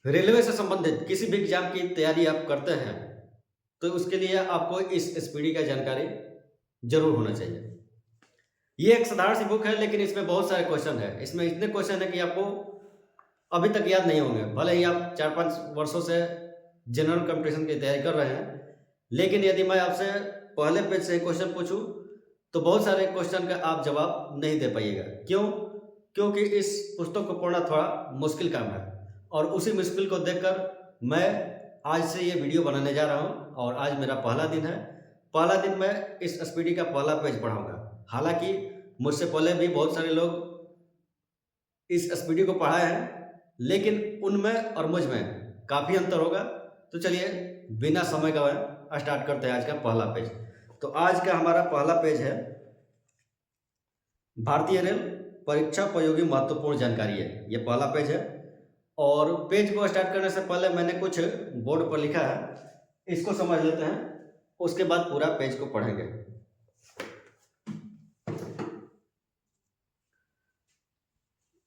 Railway से संबंधित किसी भी एग्जाम की तैयारी आप करते हैं, तो उसके लिए आपको इस एसपीडी का जानकारी ज़रूर होना चाहिए। ये एक साधारण सी बुक है, लेकिन इसमें बहुत सारे क्वेश्चन हैं। इसमें इतने क्वेश्चन हैं कि आपको अभी तक याद नहीं होंगे। भले ही आप 4-5 वर्षों से जनरल कॉम्पिटिशन की तैयारी कर रहे हैं, लेकिन यदि मैं आपसे पहले पेज से क्वेश्चन पूछूँ, तो बहुत सारे क्वेश्चन का आप जवाब नहीं दे पाइएगा। क्यों? क्योंकि इस पुस्तक को पढ़ना थोड़ा मुश्किल काम है, और उसी मुश्किल को देखकर मैं आज से ये वीडियो बनाने जा रहा हूँ, और आज मेरा पहला दिन है। पहला दिन मैं इस एसपीडी का पहला पेज पढ़ाऊँगा। हालाँकि मुझसे पहले भी बहुत सारे लोग इस एसपीडी को पढ़ाए हैं, लेकिन उनमें और मुझ में काफ़ी अंतर होगा। तो चलिए बिना समय गवाए स्टार्ट करते हैं आज का पहला पेज। तो आज का हमारा पहला पेज है भारतीय रेल परीक्षाोपयोगी महत्वपूर्ण जानकारी है। ये पहला पेज है, और पेज को स्टार्ट करने से पहले मैंने कुछ बोर्ड पर लिखा है, इसको समझ लेते हैं, उसके बाद पूरा पेज को पढ़ेंगे।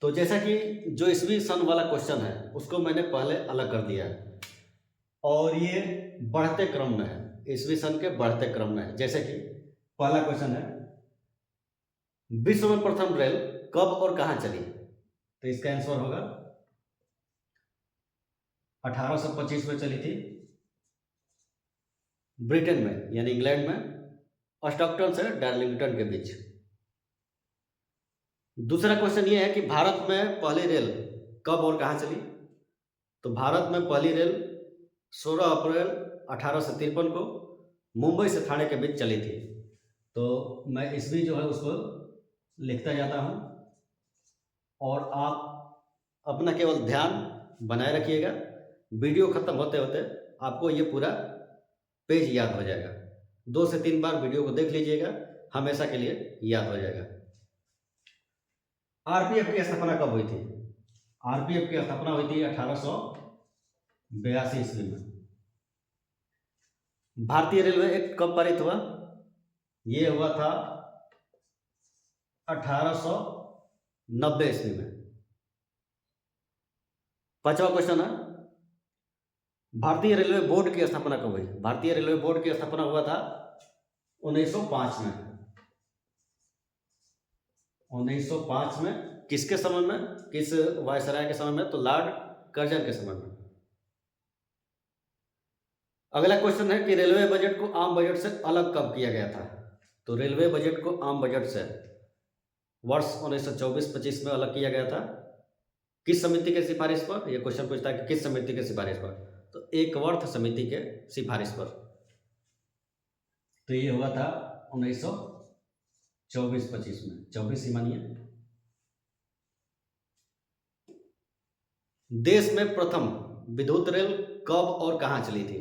तो जैसा कि जो ईस्वी सन वाला क्वेश्चन है उसको मैंने पहले अलग कर दिया है, और ये बढ़ते क्रम में है, ईस्वी सन के बढ़ते क्रम में है। जैसे कि पहला क्वेश्चन है, विश्व में प्रथम रेल कब और कहां चली? तो इसका आंसर होगा 1825 में चली थी, ब्रिटेन में यानी इंग्लैंड में, स्टॉकटन से डार्लिंगटन के बीच। दूसरा क्वेश्चन ये है कि भारत में पहली रेल कब और कहां चली? तो भारत में पहली रेल 16 अप्रैल 1853 को मुंबई से ठाणे के बीच चली थी। तो मैं ईस्वी जो है उसको लिखता जाता हूं, और आप अपना केवल ध्यान बनाए रखिएगा। वीडियो खत्म होते होते आपको ये पूरा पेज याद हो जाएगा। 2 से 3 बार वीडियो को देख लीजिएगा, हमेशा के लिए याद हो जाएगा। आरपीएफ की स्थापना कब हुई थी? आरपीएफ की स्थापना हुई थी 1882 ईस्वी में। भारतीय रेलवे एक्ट कब पारित हुआ? ये हुआ था 1890 ईस्वी में। पांचवा क्वेश्चन है, भारतीय रेलवे बोर्ड की स्थापना कब हुई? भारतीय रेलवे बोर्ड की स्थापना हुआ था 1905 में। 1905 में किसके समय में, किस वायसराय के समय में? तो लॉर्ड कर्जन के समय में। अगला क्वेश्चन है कि रेलवे बजट को आम बजट से अलग कब किया गया था? तो रेलवे बजट को आम बजट से वर्ष 1924-25 में अलग किया गया था। किस समिति के सिफारिश पर? यह क्वेश्चन पूछता है कि किस समिति के सिफारिश पर? तो एकवर्थ समिति के सिफारिश पर। तो ये हुआ था 1924-25 में, 24 ही मानिए। देश में प्रथम विद्युत रेल कब और कहां चली थी?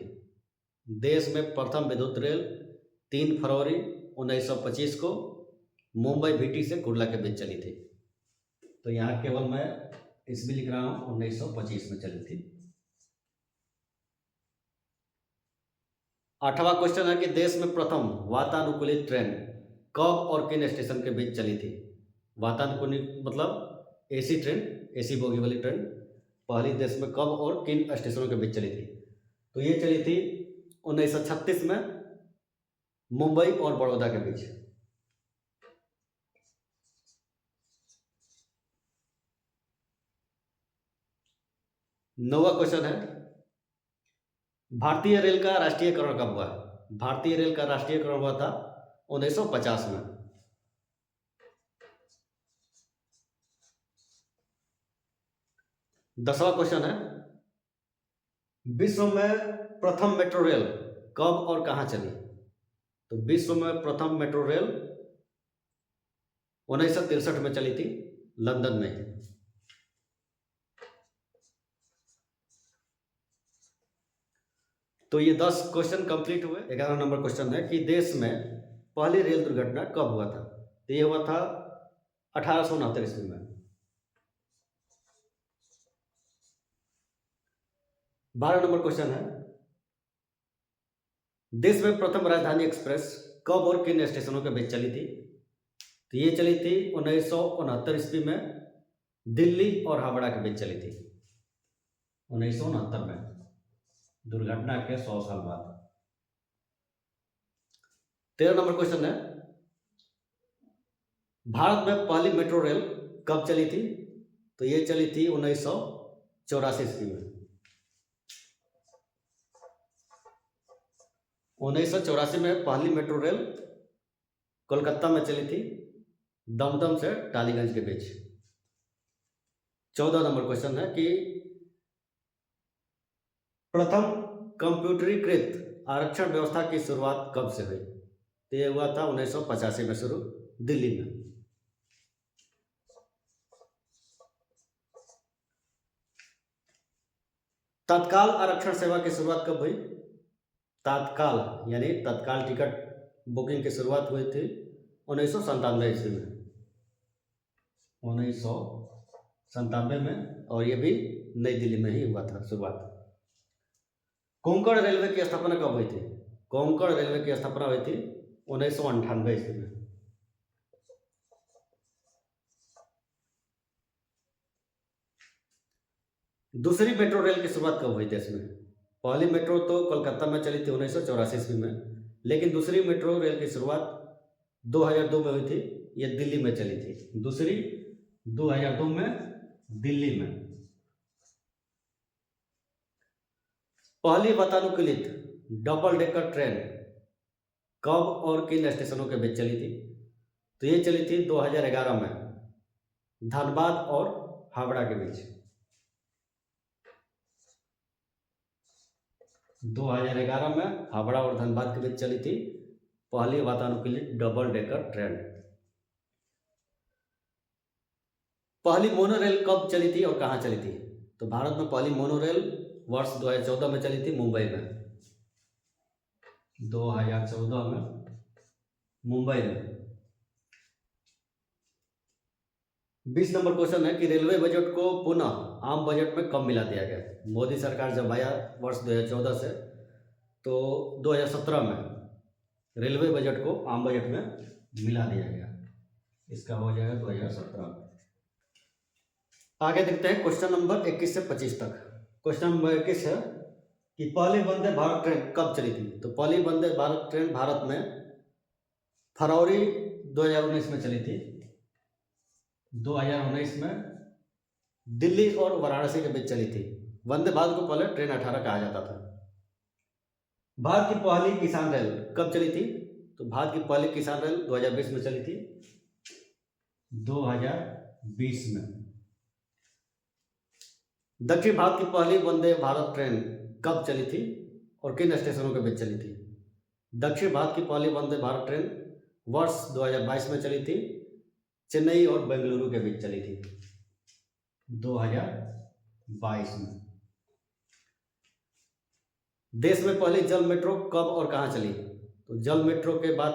देश में प्रथम विद्युत रेल 3 फरवरी 1925 को मुंबई भीटी से कुर्ला के बीच चली थी। तो यहाँ केवल मैं ईस्वी लिख रहा हूँ, 1925 में चली थी। 8वां क्वेश्चन है कि देश में प्रथम वातानुकूलित ट्रेन कब और किन स्टेशन के बीच चली थी? वातानुकूलित मतलब एसी ट्रेन, एसी बोगी वाली ट्रेन पहली देश में कब और किन स्टेशनों के बीच चली थी? तो ये चली थी 1936 में मुंबई और बड़ौदा के बीच। 9वां क्वेश्चन है, भारतीय रेल का राष्ट्रीयकरण कब हुआ? भारतीय रेल का राष्ट्रीयकरण हुआ था 1950 में। 10वां क्वेश्चन है, विश्व में प्रथम मेट्रो रेल कब और कहां चली? तो विश्व में प्रथम मेट्रो रेल 1963 में चली थी, लंदन में। तो ये 10 क्वेश्चन कंप्लीट हुए। 11 नंबर क्वेश्चन है कि देश में पहली रेल दुर्घटना कब हुआ था? तो ये हुआ था 1869 ईस्वी में। 12 नंबर क्वेश्चन है, देश में प्रथम राजधानी एक्सप्रेस कब और किन स्टेशनों के बीच चली थी? तो ये चली थी 1969 ईस्वी में, दिल्ली और हावड़ा के बीच चली थी। 1969 में, दुर्घटना के 100 साल बाद। 13 नंबर क्वेश्चन है, भारत में पहली मेट्रो रेल कब चली थी? तो ये चली थी 1984 ईस्वी में। 1984 में पहली मेट्रो रेल कोलकाता में चली थी, दमदम से टालीगंज के बीच। 14 नंबर क्वेश्चन है कि प्रथम कंप्यूटरीकृत आरक्षण व्यवस्था की शुरुआत कब से हुई? तो ये हुआ था 1985 में शुरू, दिल्ली में। तत्काल आरक्षण सेवा की शुरुआत कब हुई? तत्काल यानी तत्काल टिकट बुकिंग की शुरुआत हुई थी 1997 ईस्वी में, 1997 में, और ये भी नई दिल्ली में ही हुआ था शुरुआत। कोंकण रेलवे की स्थापना कब हुई थी? कोंकण रेलवे की स्थापना हुई थी 1998 ईस्वी में। दूसरी मेट्रो रेल की शुरुआत कब हुई देश में? पहली मेट्रो तो कोलकाता में चली थी 1984 ईस्वी में, लेकिन दूसरी मेट्रो रेल की शुरुआत 2002 में हुई थी, ये दिल्ली में चली थी। दूसरी 2002 में दिल्ली में। पहली वातानुकूलित डबल डेकर ट्रेन कब और किन स्टेशनों के बीच चली थी? तो ये चली थी 2011 में, धनबाद और हावड़ा के बीच। 2011 में हावड़ा और धनबाद के बीच चली थी पहली वातानुकूलित डबल डेकर ट्रेन। पहली मोनोरेल कब चली थी और कहाँ चली थी? तो भारत में पहली मोनोरेल वर्ष 2014 में चली थी, मुंबई में। 2014 में मुंबई में। 20 नंबर क्वेश्चन है कि रेलवे बजट को पुनः आम बजट में कब मिला दिया गया? मोदी सरकार जब आया वर्ष 2014 से, तो 2017 में रेलवे बजट को आम बजट में मिला दिया गया। इसका हो जाएगा 2017 में। आगे देखते हैं क्वेश्चन नंबर 21 से 25 तक। क्वेश्चन नंबर 21 है कि पहली वंदे भारत ट्रेन कब चली थी? तो पहली वंदे भारत ट्रेन भारत में फरवरी 2019 में चली थी। 2019 में दिल्ली और वाराणसी के बीच चली थी। वंदे भारत को पहले ट्रेन 18 कहा जाता था। भारत की पहली किसान रेल कब चली थी? तो भारत की पहली किसान रेल 2020 में चली थी, 2020 में। दक्षिण भारत की पहली वंदे भारत ट्रेन कब चली थी और किन स्टेशनों के बीच चली थी? दक्षिण भारत की पहली वंदे भारत ट्रेन वर्ष 2022 में चली थी, चेन्नई और बेंगलुरु के बीच चली थी, 2022 में। देश में पहली जल मेट्रो कब और कहाँ चली? तो जल मेट्रो के बात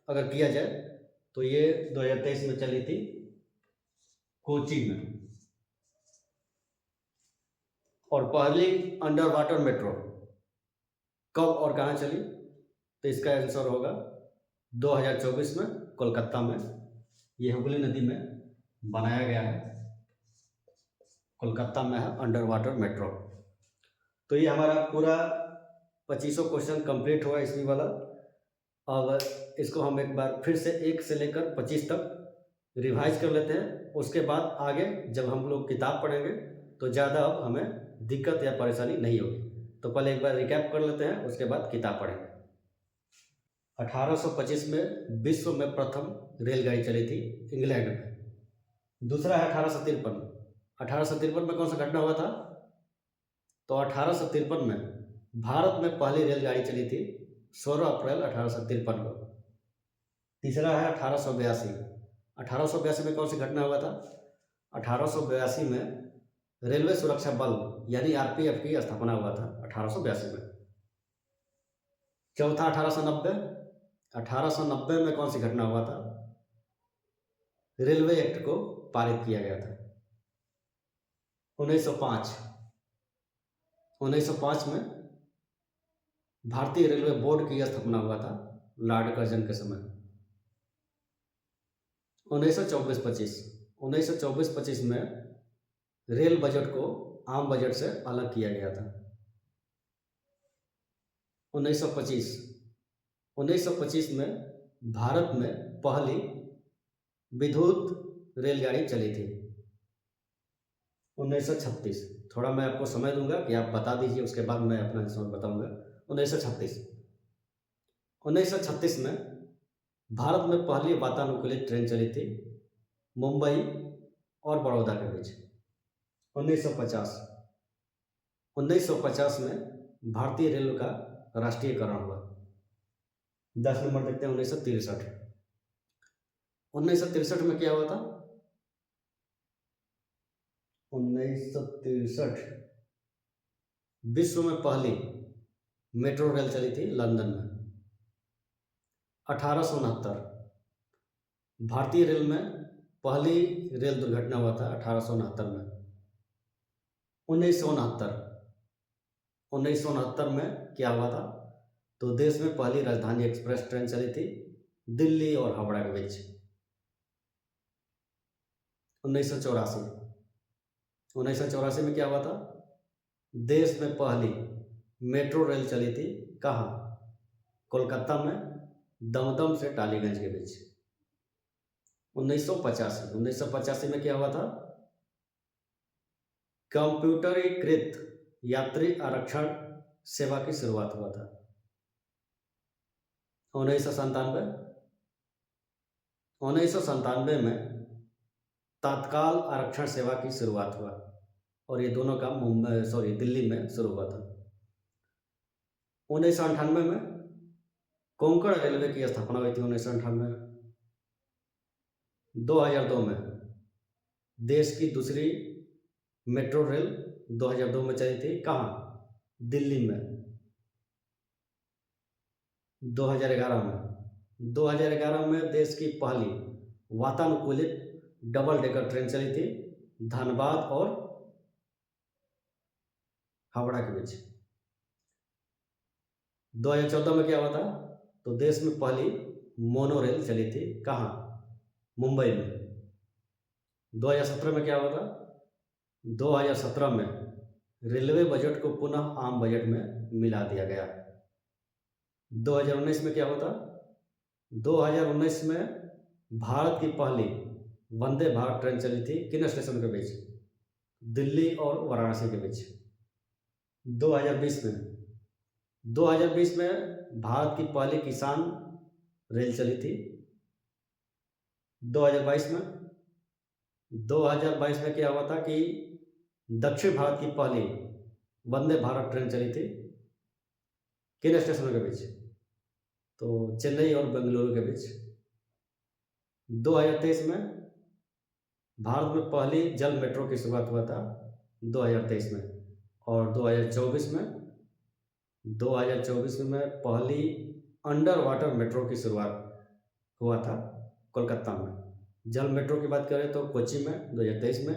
अगर किया जाए तो ये 2023 में चली थी, कोची में। और पहली अंडर वाटर मेट्रो कब और कहाँ चली? तो इसका आंसर होगा 2024 में कोलकाता में। ये हुगली नदी में बनाया गया है, कोलकाता में है अंडर वाटर मेट्रो। तो ये हमारा पूरा 2500 क्वेश्चन कंप्लीट हुआ इसमें वाला। अब इसको हम एक बार फिर से 1 से लेकर 25 तक रिवाइज कर लेते हैं। उसके बाद आगे जब हम लोग किताब पढ़ेंगे तो ज़्यादा अब हमें दिक्कत या परेशानी नहीं होगी। तो पहले एक बार रिकैप कर लेते हैं, उसके बाद किताब पढ़ेंगे। 1825 में विश्व में प्रथम रेलगाड़ी चली थी इंग्लैंड में। दूसरा है 1853। 1853 में कौन सा घटना हुआ था? तो 1853 में भारत में पहली रेलगाड़ी चली थी 16 अप्रैल 1853 को। तीसरा है 1882। 1882 में कौन सी घटना हुआ था? 1882 में रेलवे सुरक्षा बल यानी आरपीएफ की स्थापना हुआ था 1882 में। चौथा 1890। 1890 में कौन सी घटना हुआ था? रेलवे एक्ट को पारित किया गया था। 1905 में भारतीय रेलवे बोर्ड की स्थापना हुआ था लॉर्ड कर्जन के समय। 1924-25 में रेल बजट को आम बजट से अलग किया गया था। 1925 1925 में भारत में पहली विद्युत रेलगाड़ी चली थी। 1936, थोड़ा मैं आपको समय दूंगा कि आप बता दीजिए, उसके बाद मैं अपना आंसर बताऊंगा। 1936 में भारत में पहली वातानुकूलित ट्रेन चली थी मुंबई और बड़ौदा के बीच। 1950 में भारतीय रेल का राष्ट्रीयकरण हुआ। 10 नंबर देखते हैं 1963। 1963 में क्या हुआ था? 1963 विश्व में पहली मेट्रो रेल चली थी लंदन में। 1869 भारतीय रेल में पहली रेल दुर्घटना हुआ था 1869 में। 1969 में क्या हुआ था? तो देश में पहली राजधानी एक्सप्रेस ट्रेन चली थी दिल्ली और हावड़ा के बीच। 1984 में क्या हुआ था? देश में पहली मेट्रो रेल चली थी कहाँ? कोलकाता में दमदम से टालीगंज के बीच। 1985 में क्या हुआ था? कंप्यूटरीकृत यात्री आरक्षण सेवा की शुरुआत हुआ था। 1997 में तत्काल आरक्षण सेवा की शुरुआत हुआ और ये दोनों काम दिल्ली में शुरू हुआ था। 1998 में कोंकण रेलवे की स्थापना हुई थी। 1998 में 2002 में देश की दूसरी मेट्रो रेल 2002 में चली थी कहाँ? दिल्ली में। 2011 में देश की पहली वातानुकूलित डबल डेकर ट्रेन चली थी धनबाद और हावड़ा के बीच। 2014 में क्या हुआ था? तो देश में पहली मोनो रेल चली थी कहाँ? मुंबई में। 2017 में क्या हुआ था? 2017 में रेलवे बजट को पुनः आम बजट में मिला दिया गया। 2019 में क्या हुआ था? 2019 में भारत की पहली वंदे भारत ट्रेन चली थी किन स्टेशन के बीच? दिल्ली और वाराणसी के बीच। 2020 में भारत की पहली किसान रेल चली थी। 2022 में क्या हुआ था कि दक्षिण भारत की पहली वंदे भारत ट्रेन चली थी किन स्टेशनों के बीच? तो चेन्नई और बेंगलुरु के बीच। 2023 में भारत में पहली जल मेट्रो की शुरुआत हुआ था 2023 में। और 2024 में पहली अंडर वाटर मेट्रो की शुरुआत हुआ था कोलकाता में। जल मेट्रो की बात करें तो कोच्चि में 2023 में,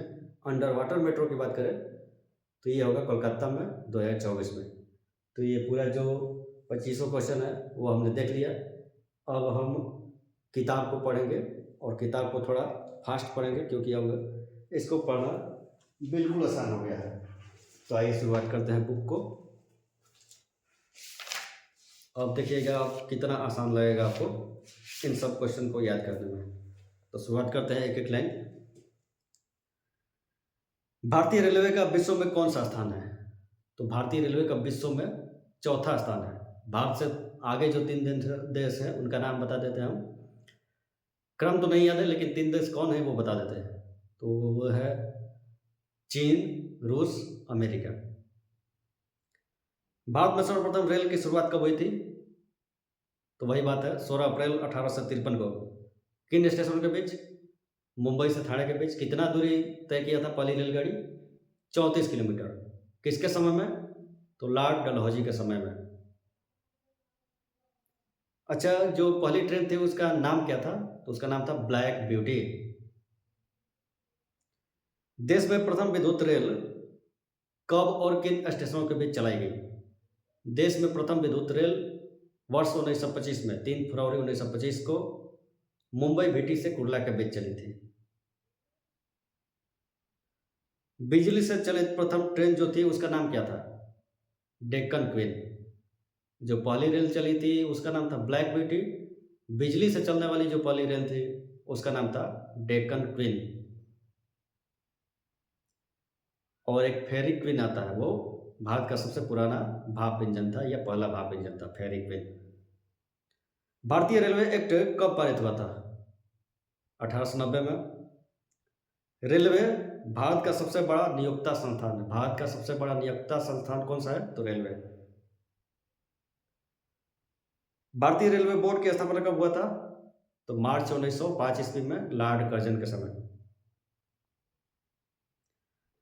अंडर वाटर मेट्रो की बात करें तो ये होगा कोलकाता में 2024 में। तो ये पूरा जो 2500 क्वेश्चन है वो हमने देख लिया। अब हम किताब को पढ़ेंगे और किताब को थोड़ा फास्ट पढ़ेंगे क्योंकि अब इसको पढ़ना बिल्कुल आसान हो गया है। तो आइए शुरुआत करते हैं बुक को। अब देखिएगा आप कितना आसान लगेगा आपको इन सब क्वेश्चन को याद करने में। तो शुरुआत करते हैं एक एक लाइन। भारतीय रेलवे का विश्व में कौन सा स्थान है? तो भारतीय रेलवे का विश्व में चौथा स्थान है। भारत से आगे जो 3 देश हैं उनका नाम बता देते हैं हम। क्रम तो नहीं याद है लेकिन 3 देश कौन है वो बता देते हैं। तो वो है चीन, रूस, अमेरिका। भारत में सर्वप्रथम रेल की शुरुआत कब हुई थी? तो वही बात है 16 अप्रैल 1853 को। किन स्टेशन के बीच? मुंबई से ठाणे के बीच। कितना दूरी तय किया था पहली रेलगाड़ी? 34 किलोमीटर। किसके समय में? तो लॉर्ड डलहौजी के समय में। अच्छा, जो पहली ट्रेन थी उसका नाम क्या था? तो उसका नाम था ब्लैक ब्यूटी। देश में प्रथम विद्युत रेल कब और किन स्टेशनों के बीच चलाई गई? देश में प्रथम विद्युत रेल वर्ष 1925 में 3 फरवरी 1925 को मुंबई भीटी से कुर्ला के बीच चली थी। बिजली से चलित प्रथम ट्रेन जो थी उसका नाम क्या था? डेक्कन क्वीन। जो पहली रेल चली थी उसका नाम था ब्लैक ब्यूटी। बिजली से चलने वाली जो पहली रेल थी उसका नाम था डेक्कन क्वीन। और एक फेरी क्वीन आता है, वो भारत का सबसे पुराना भाप इंजन था या पहला भाप इंजन था, फेरी क्वीन। भारतीय रेलवे एक्ट कब पारित हुआ था? 1890 में। रेलवे भारत का सबसे बड़ा नियोक्ता संस्थान है। भारत का सबसे बड़ा नियोक्ता संस्थान कौन सा है? तो रेलवे। भारतीय रेलवे बोर्ड की स्थापना कब हुआ था? तो मार्च 1905 ईस्वी में लॉर्ड कर्जन के समय।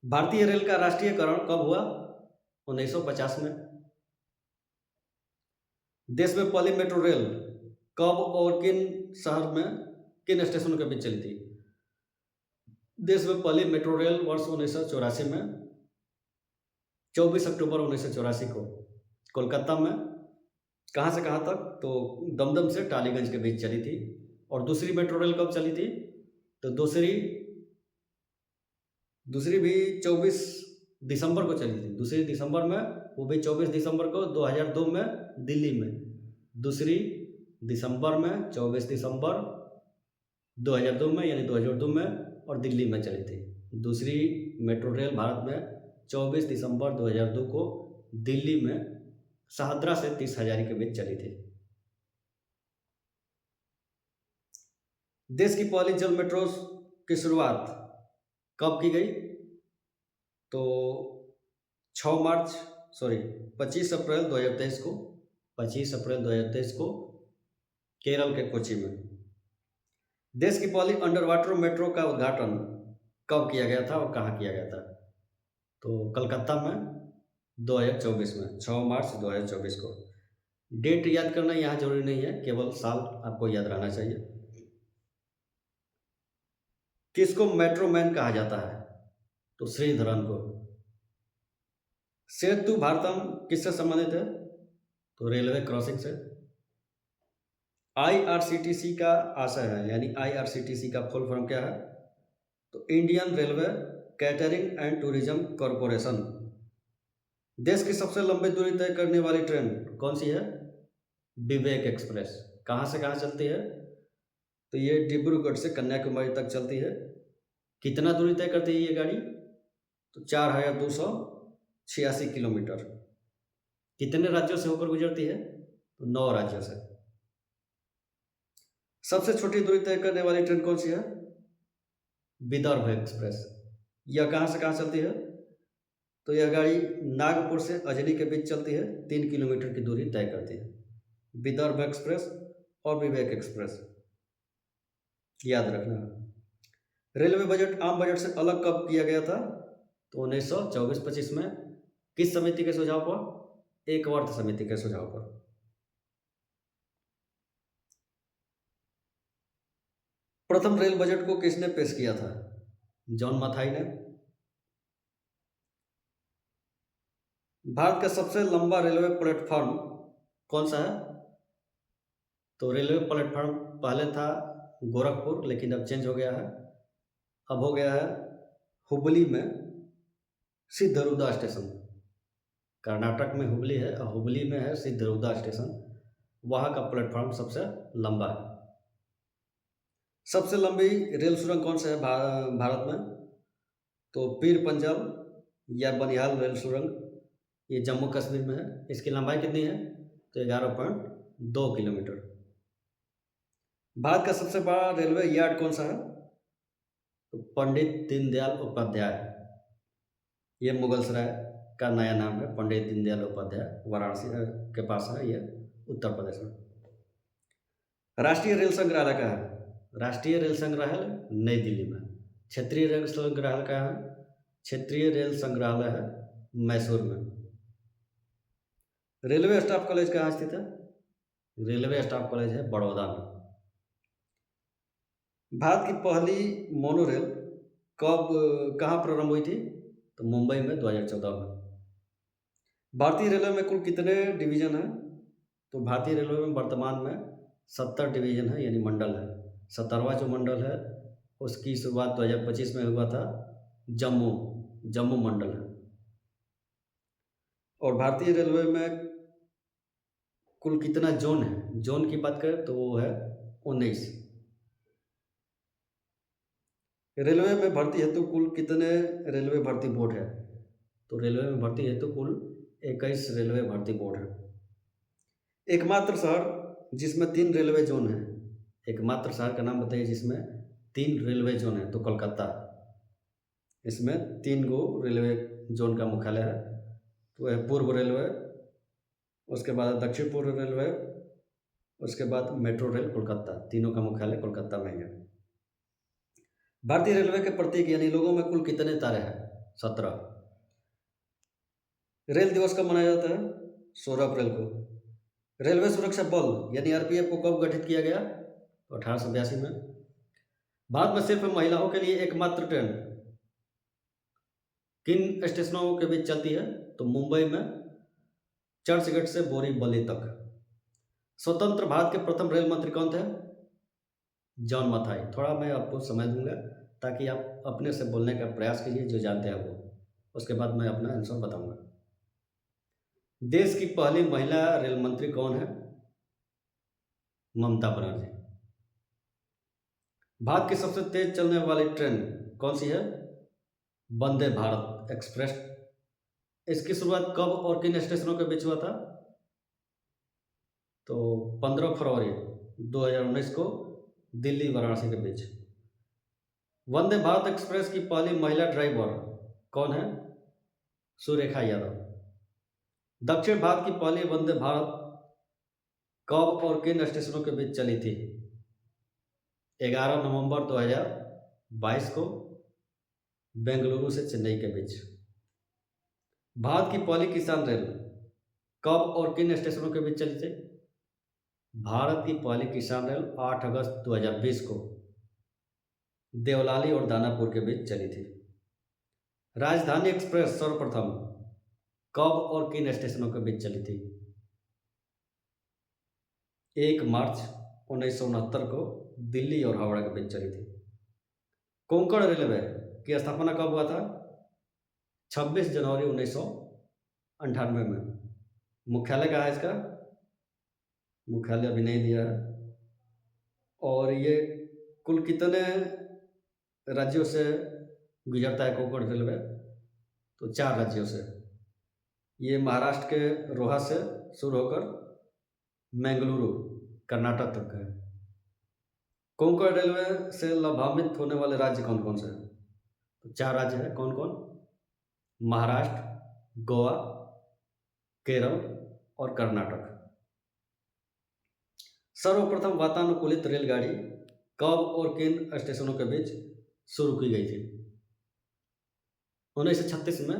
भारतीय रेल का राष्ट्रीयकरण कब हुआ? 1950 में। देश में पहली मेट्रो रेल कब और किन शहर में किन स्टेशनों के बीच चली थी? देश में पहली मेट्रो रेल वर्ष 1984 में 24 अक्टूबर 1984 को कोलकाता में कहाँ से कहाँ तक? तो दमदम से टालीगंज के बीच चली थी। और दूसरी मेट्रो रेल कब चली थी? तो दूसरी भी 24 दिसंबर को चली थी। दूसरी दिसंबर में, वो भी 24 दिसंबर को 2002 में दिल्ली में। दूसरी दिसंबर में 24 दिसंबर 2002 में, यानी 2002 में और दिल्ली में चली थी। दूसरी मेट्रो रेल भारत में 24 दिसंबर 2002 को दिल्ली में शाहदरा से 30 हजारी के बीच चली थी। देश की पहली जल मेट्रो की शुरुआत कब की गई? तो 25 अप्रैल 2023 को 25 अप्रैल 2023 को केरल के कोच्चि में। देश की पहली अंडर वाटर मेट्रो का उद्घाटन कब किया गया था और कहाँ किया गया था? तो कलकत्ता में 2024 में 6 मार्च 2024 को। डेट याद करना यहाँ जरूरी नहीं है, केवल साल आपको याद रहना चाहिए। किसको मेट्रो मैन कहा जाता है? तो श्रीधरन को। सेतु भारतम किससे संबंधित है? तो रेलवे क्रॉसिंग से। IRCTC का आशय है, यानी IRCTC का फुल फॉर्म क्या है? तो Indian railway catering and tourism corporation. देश की सबसे लंबी दूरी तय करने वाली ट्रेन कौन सी है? विवेक एक्सप्रेस। कहाँ से कहाँ चलती है? तो ये डिब्रूगढ़ से कन्याकुमारी तक चलती है। कितना दूरी तय करती है ये गाड़ी? तो 4286 किलोमीटर। कितने राज्यों से होकर गुजरती है? तो 9 राज्यों से। सबसे छोटी दूरी तय करने वाली ट्रेन कौन सी है? विदर्भ एक्सप्रेस। यह कहाँ से कहाँ चलती है? तो यह गाड़ी नागपुर से अजनी के बीच चलती है, 3 किलोमीटर की दूरी तय करती है। विदर्भ एक्सप्रेस और विवेक एक्सप्रेस याद रखना। रेलवे बजट आम बजट से अलग कब किया गया था? तो 1924-25 में। किस समिति के सुझाव पर? एकवर्थ समिति के सुझाव पर। प्रथम रेल बजट को किसने पेश किया था? जॉन मथाई ने। भारत का सबसे लंबा रेलवे प्लेटफॉर्म कौन सा है? तो रेलवे प्लेटफॉर्म पहले था गोरखपुर, लेकिन अब चेंज हो गया है। अब हो गया है हुबली में सिद्धरूदा स्टेशन। कर्नाटक में हुबली है और हुबली में है सिद्धरूदा स्टेशन। वहाँ का प्लेटफॉर्म सबसे लंबा है। सबसे लंबी रेल सुरंग कौन सा है भारत में? तो पीर पंजाल या बनिहाल रेल सुरंग, ये जम्मू कश्मीर में है। इसकी लंबाई कितनी है? तो 11.2 किलोमीटर। भारत का सबसे बड़ा रेलवे यार्ड कौन सा है? तो पंडित दीनदयाल उपाध्याय। ये मुगलसराय का नया नाम है, पंडित दीनदयाल उपाध्याय। वाराणसी के पास है, ये उत्तर प्रदेश में। राष्ट्रीय रेल संग्रहालय कहाँ है? राष्ट्रीय रेल संग्रहालय नई दिल्ली में। क्षेत्रीय रेल संग्रहालय कहाँ है? क्षेत्रीय रेल संग्रहालय है मैसूर में। रेलवे स्टाफ कॉलेज कहाँ स्थित है? रेलवे स्टाफ कॉलेज है बड़ौदा में। भारत की पहली मोनोरेल कहाँ प्रारंभ हुई थी? तो मुंबई में 2014 में। भारतीय रेलवे में कुल कितने डिवीजन हैं? तो भारतीय रेलवे में वर्तमान में 70 डिवीजन है, यानी मंडल है। 17वां जो मंडल है उसकी शुरुआत 2025 में हुआ था जम्मू जम्मू मंडल है। और भारतीय रेलवे में कुल कितना जोन है, जोन की बात करें तो वो है 19। रेलवे में भर्ती हेतु कुल कितने रेलवे भर्ती बोर्ड है, तो रेलवे में भर्ती हेतु कुल 21 रेलवे भर्ती बोर्ड है। एकमात्र शहर जिसमें 3 रेलवे जोन है, एकमात्र शहर का नाम बताइए जिसमें 3 रेलवे जोन है, तो कोलकाता। इसमें 3 गो रेलवे जोन का मुख्यालय है, तो वह है पूर्व रेलवे, उसके बाद दक्षिण पूर्व रेलवे, उसके बाद मेट्रो रेल कोलकाता। तीनों का मुख्यालय कोलकाता में है। भारतीय रेलवे के प्रतीक यानी लोगों में कुल कितने तारे हैं, 17। रेल दिवस कब मनाया जाता है, 16 अप्रैल को। रेलवे सुरक्षा बल यानी आरपीएफ को कब गठित किया गया, तो 1882 में। भारत में सिर्फ महिलाओं के लिए एकमात्र ट्रेन किन स्टेशनों के बीच चलती है, तो मुंबई में चर्चगेट से बोरीवली तक। स्वतंत्र भारत के प्रथम रेल मंत्री कौन थे, जॉन मथाई। थोड़ा मैं आपको समय दूंगा ताकि आप अपने से बोलने का प्रयास कीजिए, जो जानते हैं वो, उसके बाद मैं अपना आंसर बताऊंगा। देश की पहली महिला रेल मंत्री कौन है, ममता बनर्जी। भारत की सबसे तेज चलने वाली ट्रेन कौन सी है, वंदे भारत एक्सप्रेस। इसकी शुरुआत कब और किन स्टेशनों के बीच हुआ था, तो 15 फरवरी 2019 को दिल्ली वाराणसी के बीच। वंदे भारत एक्सप्रेस की पहली महिला ड्राइवर कौन है, सुरेखा यादव। दक्षिण भारत की पहली वंदे भारत कब और किन स्टेशनों के बीच चली थी, 11 नवंबर 2022 को बेंगलुरु से चेन्नई के बीच। भारत की पहली किसान रेल कब और किन स्टेशनों के बीच चली थी, भारत की पहली किसान रेल 8 अगस्त 2020 को देवलाली और दानापुर के बीच चली थी। राजधानी एक्सप्रेस सर्वप्रथम कब और किन स्टेशनों के बीच चली थी, 1 मार्च 1969 को दिल्ली और हावड़ा के बीच चली थी। कोंकण रेलवे की स्थापना कब हुआ था, 26 जनवरी 1998 में। मुख्यालय कहाँ है इसका, मुख्यालय अभी नहीं दिया है। और ये कुल कितने राज्यों से गुजरता है कोंकण रेलवे, तो 4 राज्यों से। ये महाराष्ट्र के रोहा से शुरू होकर मैंगलुरु कर्नाटक तक है। कोंकण रेलवे से लाभान्वित होने वाले राज्य कौन कौन से हैं, तो 4 राज्य हैं। कौन कौन, महाराष्ट्र, गोवा, केरल और कर्नाटक। सर्वप्रथम वातानुकूलित रेलगाड़ी कब और किन स्टेशनों के बीच शुरू की गई थी, 1936 में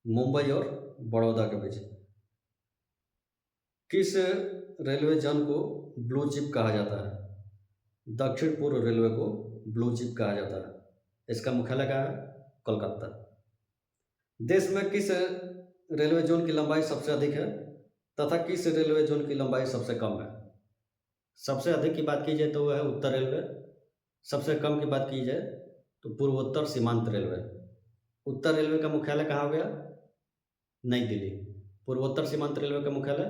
मुंबई और बड़ौदा के बीच। किस रेलवे जोन को ब्लू चिप कहा जाता है, दक्षिण पूर्व रेलवे को ब्लू चिप कहा जाता है। इसका मुख्यालय कहाँ है, कोलकाता। देश में किस रेलवे जोन की लंबाई सबसे अधिक है तथा किस रेलवे जोन की लंबाई सबसे कम है। सबसे अधिक की बात की जाए तो वह है उत्तर रेलवे, सबसे कम की बात की जाए तो पूर्वोत्तर सीमांत रेलवे। उत्तर रेलवे का मुख्यालय कहाँ हो गया, नई दिल्ली। पूर्वोत्तर सीमांत रेलवे का मुख्यालय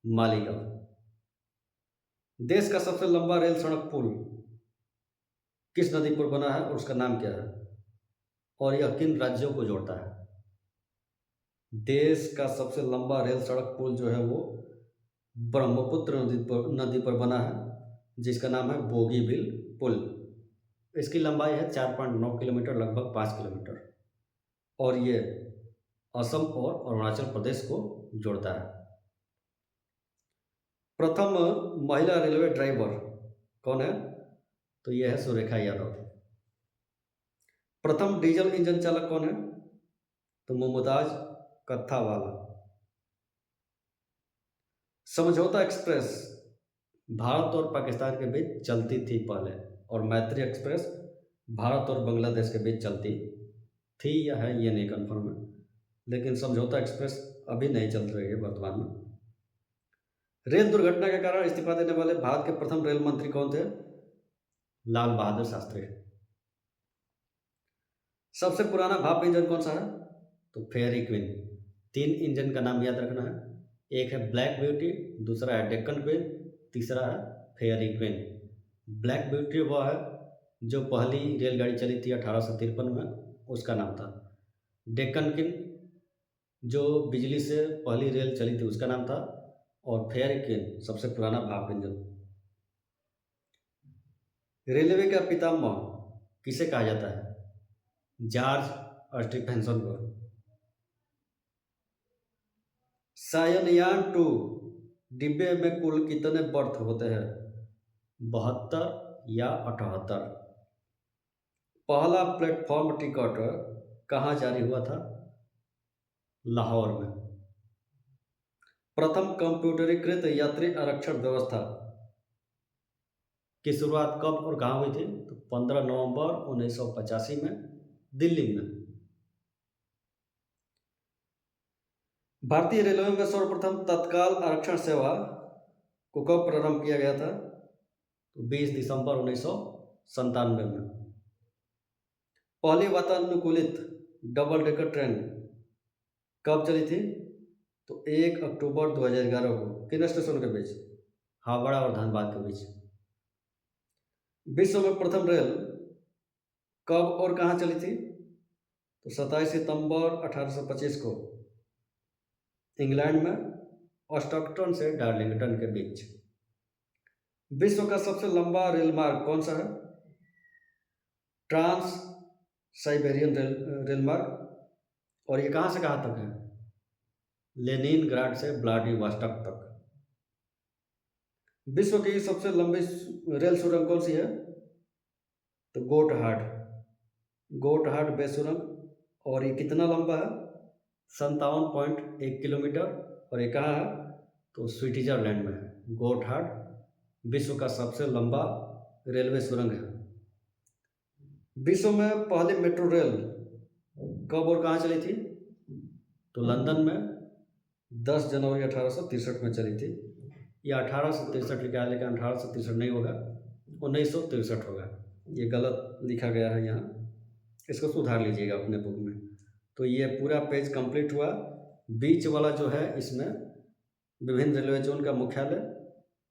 मालीगांव। देश का सबसे लंबा रेल सड़क पुल किस नदी पर बना है और उसका नाम क्या है, और यह किन राज्यों को जोड़ता है। देश का सबसे लंबा रेल सड़क पुल जो है वो ब्रह्मपुत्र नदी पर बना है, जिसका नाम है बोगीबिल पुल। इसकी लंबाई है 4.9 किलोमीटर, लगभग 5 किलोमीटर, और ये असम और अरुणाचल प्रदेश को जोड़ता है। प्रथम महिला रेलवे ड्राइवर कौन है, तो यह है सुरेखा यादव। प्रथम डीजल इंजन चालक कौन है, तो मुमताज कत्थावाला। समझौता एक्सप्रेस भारत और पाकिस्तान के बीच चलती थी पहले, और मैत्री एक्सप्रेस भारत और बांग्लादेश के बीच चलती थी या है ये नहीं कंफर्म है, लेकिन समझौता एक्सप्रेस अभी नहीं चल रही है वर्तमान में। रेल दुर्घटना के कारण इस्तीफा देने वाले भारत के प्रथम रेल मंत्री कौन थे, लाल बहादुर शास्त्री। सबसे पुराना भाप इंजन कौन सा है? तो फेयरी क्वीन। 3 इंजन का नाम याद रखना है, एक है ब्लैक ब्यूटी, दूसरा है डेक्कन क्वीन, तीसरा है फेयरी क्वीन। ब्लैक ब्यूटी वो है जो पहली रेलगाड़ी चली थी 1853 में, उसका नाम था। डेक्कन क्वीन जो बिजली से पहली रेल चली थी उसका नाम था। और फेयरी क्वीन सबसे पुराना भाप इंजन। रेलवे का पितामह किसे कहा जाता है? जॉर्ज स्टीफेंसन को। सायनयान 2 डिब्बे में कुल कितने बर्थ होते हैं? 72 या 78? पहला प्लेटफॉर्म टिकट कहाँ जारी हुआ था? लाहौर में। प्रथम कंप्यूटरीकृत यात्री आरक्षण व्यवस्था की शुरुआत कब और कहाँ हुई थी? तो 15 नवंबर 1985 में दिल्ली में। भारतीय रेलवे में सर्वप्रथम तत्काल आरक्षण सेवा को कब प्रारंभ किया गया था? तो 20 दिसंबर 1997 में। पहली वातानुकूलित डबल डेकर ट्रेन कब चली थी? तो 1 अक्टूबर 2011 को। किन स्टेशनों के बीच? हावड़ा और धनबाद के बीच। विश्व में प्रथम रेल कब और कहाँ चली थी? तो 27 सितंबर 1825 को इंग्लैंड में स्टॉकटन से डार्लिंगटन के बीच। विश्व का सबसे लंबा रेल मार्ग कौन सा है? ट्रांस साइबेरियन रेल मार्ग। और ये कहाँ से कहाँ तक है? लेनिनग्राड से व्लादिवोस्टोक तक। विश्व की सबसे लंबी रेल सुरंग कौन सी है? तो गोटहार्ड बे सुरंग। और ये कितना लंबा है? 57.1 किलोमीटर। और ये कहाँ है? तो स्विट्जरलैंड में है। गोटहार्ड विश्व का सबसे लंबा रेलवे सुरंग है। विश्व में पहली मेट्रो रेल कब और कहाँ चली थी? तो लंदन में 10 जनवरी 1863 में चली थी। ये 1863 लिखा है, लेकिन 1863 नहीं होगा, 1963 होगा। ये गलत लिखा गया है यहाँ, इसको सुधार लीजिएगा अपने बुक में। तो ये पूरा पेज कंप्लीट हुआ। बीच वाला जो है इसमें विभिन्न रेलवे जोन का मुख्यालय,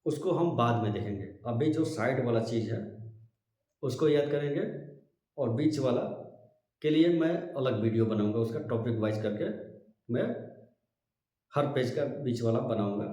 उसको हम बाद में देखेंगे। अभी जो साइड वाला चीज़ है उसको याद करेंगे, और बीच वाला के लिए मैं अलग वीडियो बनाऊंगा, उसका टॉपिक वाइज करके मैं हर पेज का बीच वाला बनाऊंगा।